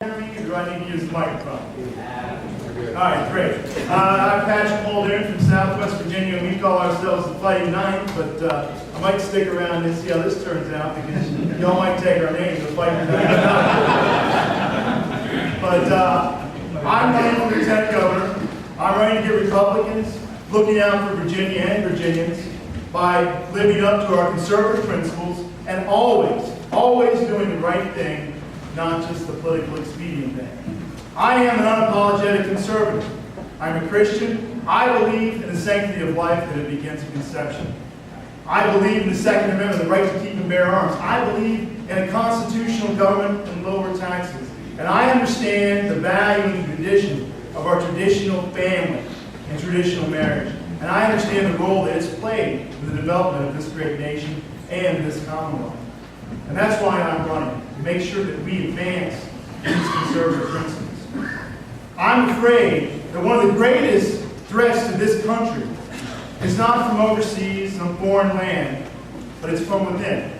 Or do I need to use the microphone? All right, great. I'm Patrick Muldoon from Southwest Virginia, and we call ourselves the Fighting Ninth, but I might stick around and see how this turns out because y'all might take our name, the Fighting Ninth. But I'm running for Lieutenant Governor. I'm running to get Republicans looking out for Virginia and Virginians by living up to our conservative principles and always doing the right thing, not just the political expedient thing. I am an unapologetic conservative. I'm a Christian. I believe in the sanctity of life that it begins at conception. I believe in the Second Amendment, the right to keep and bear arms. I believe in a constitutional government and lower taxes. And I understand the value and tradition of our traditional family and traditional marriage. And I understand the role that it's played in the development of this great nation and this Commonwealth. And that's why I'm running, to make sure that we advance these conservative principles. I'm afraid that one of the greatest threats to this country is not from overseas, some foreign land, but it's from within.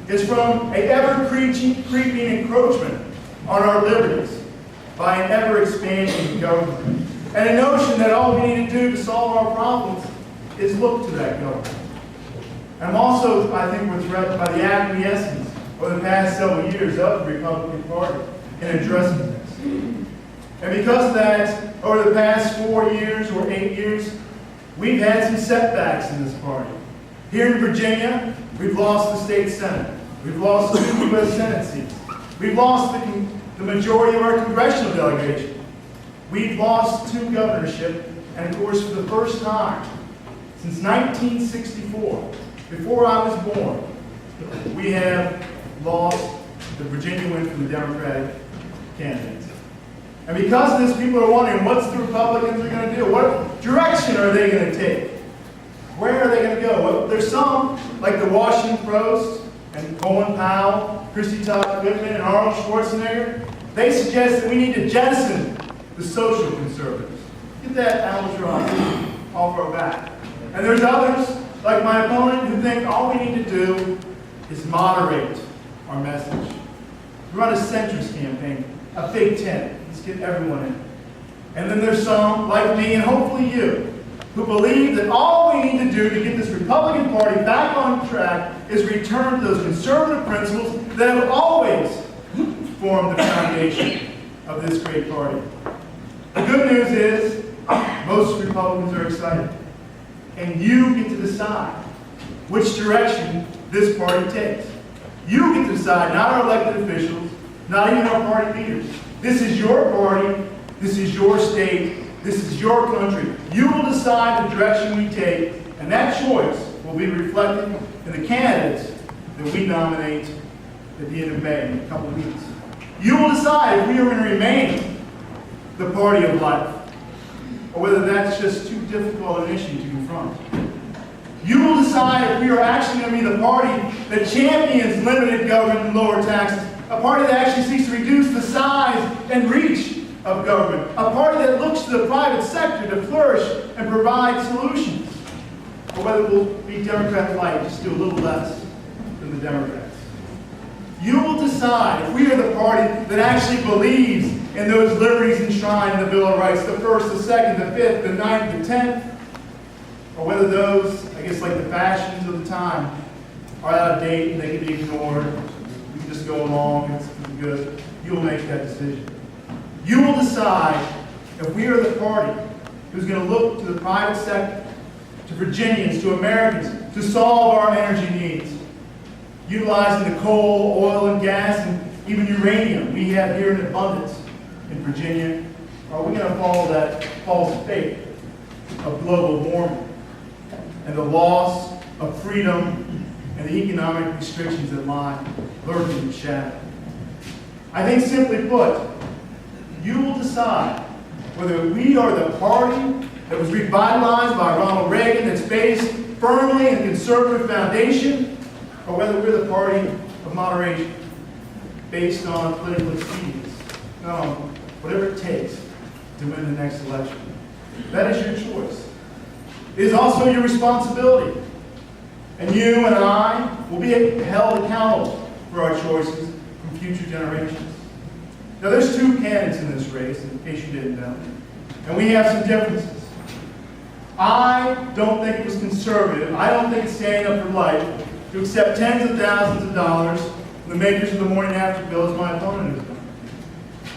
It's from an ever-creeping encroachment on our liberties by an ever-expanding government. And a notion that all we need to do to solve our problems is look to that government. I'm also, I think, we're threatened by the acquiescence over the past several years of the Republican Party in addressing this. And because of that, over the past 4 years or 8 years, we've had some setbacks in this party. Here in Virginia, we've lost the state Senate. We've lost 2 U.S. Senate seats. We've lost the majority of our congressional delegation. We've lost 2 governorships, and of course, for the first time since 1964, before I was born, we have lost the Virginia win from the Democratic candidates. And because of this, people are wondering, what's the Republicans are going to do? What direction are they going to take? Where are they going to go? Well, there's some, like the Washington Post and Colin Powell, Christy Todd Goodman, and Arnold Schwarzenegger. They suggest that we need to jettison the social conservatives. Get that albatross off our back. And there's others, like my opponent, who think all we need to do is moderate our message. Run a centrist campaign, a big tent. Let's get everyone in. And then there's some, like me, and hopefully you, who believe that all we need to do to get this Republican Party back on track is return to those conservative principles that have always formed the foundation of this great party. The good news is, most Republicans are excited. And you get to decide which direction this party takes. You get to decide, not our elected officials, not even our party leaders. This is your party, this is your state, this is your country. You will decide the direction we take, and that choice will be reflected in the candidates that we nominate at the end of May, in a couple of weeks. You will decide if we are going to remain the party of life, or whether that's just too difficult an issue to confront. You will decide if we are actually going to be the party that champions limited government and lower taxes, a party that actually seeks to reduce the size and reach of government, a party that looks to the private sector to flourish and provide solutions, or whether we'll be Democrat-like, just do a little less than the Democrats. You will decide if we are the party that actually believes in those liberties enshrined in the Bill of Rights, the first, the second, the fifth, the ninth, the 10th, or whether those, I guess like the fashions of the time, are out of date and they can be ignored. We can just go along, it's good. You will make that decision. You will decide if we are the party who's going to look to the private sector, to Virginians, to Americans, to solve our energy needs, utilizing the coal, oil, and gas, and even uranium we have here in abundance in Virginia. Or are we going to follow that false fate of global warming and the loss of freedom and the economic restrictions that lie lurking in the shadow? I think, simply put, you will decide whether we are the party that was revitalized by Ronald Reagan, that's based firmly in conservative foundation, or whether we're the party of moderation based on political expedience, whatever it takes to win the next election. That is your choice. It is also your responsibility. And you and I will be held accountable for our choices from future generations. Now, there's two candidates in this race, in case you didn't know, and we have some differences. I don't think it was conservative. I don't think it's standing up for life to accept tens of thousands of dollars from the makers of the morning after bill, as my opponent has done.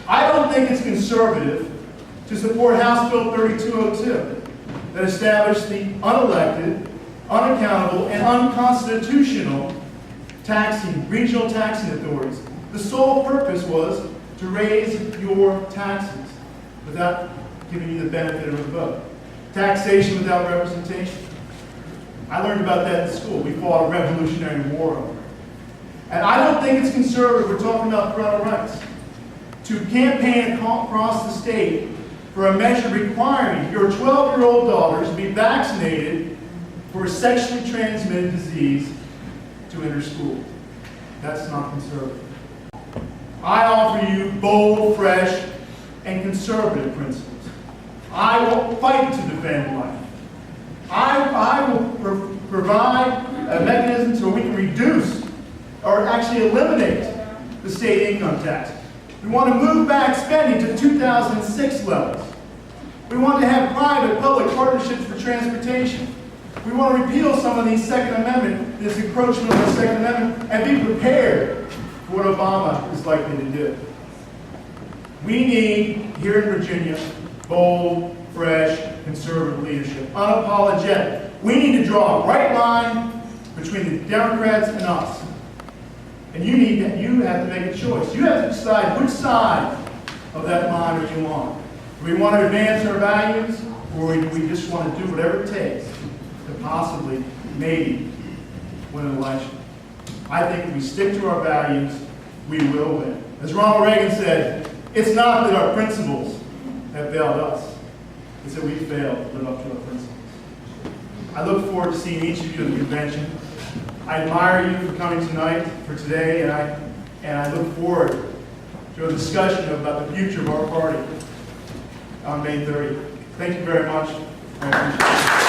I don't think it's conservative to support House Bill 3202 that established the unelected, unaccountable, and unconstitutional regional taxing authorities. The sole purpose was to raise your taxes without giving you the benefit of a vote. Taxation without representation. I learned about that in school. We fought a revolutionary war over it. And I don't think it's conservative, we're talking about parental rights, to campaign across the state for a measure requiring your 12-year-old daughters to be vaccinated for a sexually transmitted disease to enter school. That's not conservative. I offer you bold, fresh, and conservative principles. I will fight to defend life. I will provide a mechanism so we can reduce or actually eliminate the state income tax. We want to move back spending to 2006 levels. We want to have private-public partnerships for transportation. We want to repeal some of these Second Amendment, this encroachment of the Second Amendment, and be prepared for what Obama is likely to do. We need, here in Virginia, bold, fresh, conservative leadership, unapologetic. We need to draw a bright line between the Democrats and us. And you have to make a choice. You have to decide which side of that line are you on. Do we want to advance our values, or do we just want to do whatever it takes to possibly, maybe, win an election? I think if we stick to our values, we will win. As Ronald Reagan said, it's not that our principles have failed us. It's that we failed to live up to our principles. I look forward to seeing each of you at the convention. I admire you for coming tonight, for today, and I look forward to a discussion about the future of our party on May 30th. Thank you very much. I appreciate it.